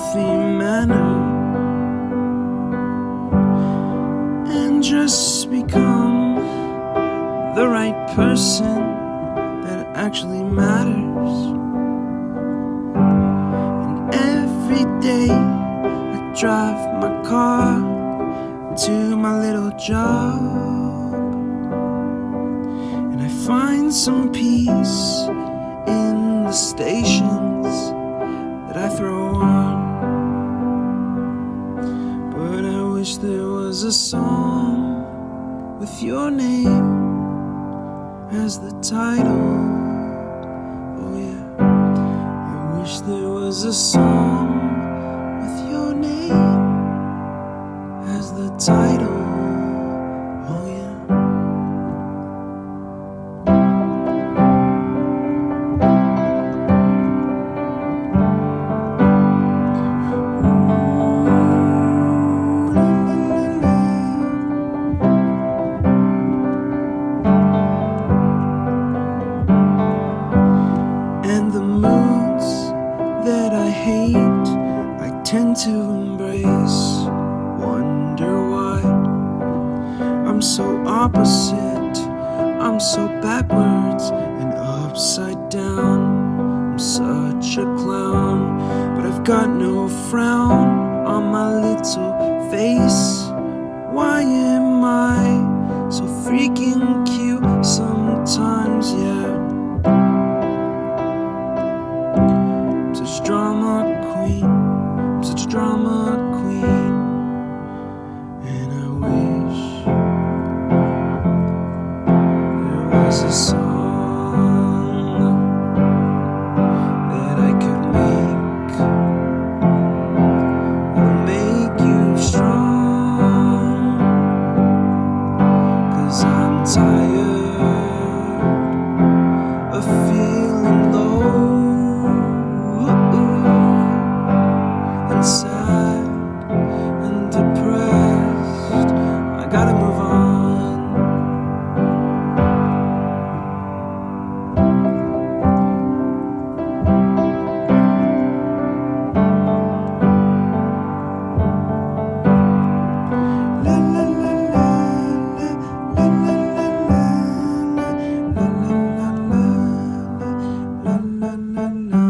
healthy manner and just become the right person that actually matters. And every day I drive my car to my little job, and I find some peace in the stations that I throw on. But I wish there was a song with your name as the title. Oh yeah, I wish there was a song with your name as the title. Oh yeah. And the moods that I hate, I tend to embrace. Wonder why I'm so opposite, I'm so backwards and upside down. I'm such a clown, but I've got no frown on my little face. Why am I so freaking cute sometimes, yeah? I'm such a drama queen, I'm such a drama queen. And I wish there was a song that I could make that'll make you strong. 'Cause I'm tired of feeling low and sad and depressed. I gotta move on. La la la la la la la la la la la.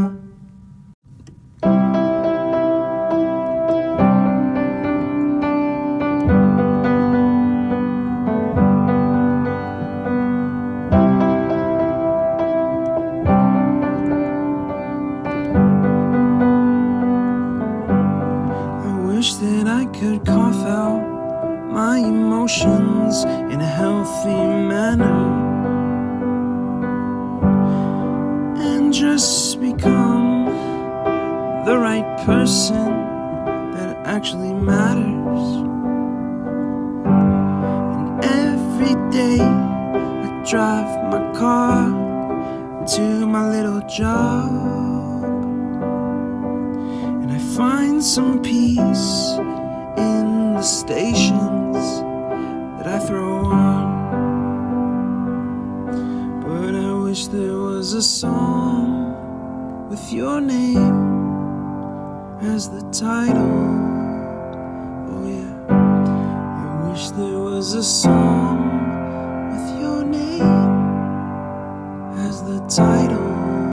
I wish that I could cough out my emotions in a healthy manner and just become the right person that actually matters. And every day I drive my car to my little job, and I find some peace in the stations that I throw on. But I wish there was a song with your name as the title. Oh yeah, I wish there was a song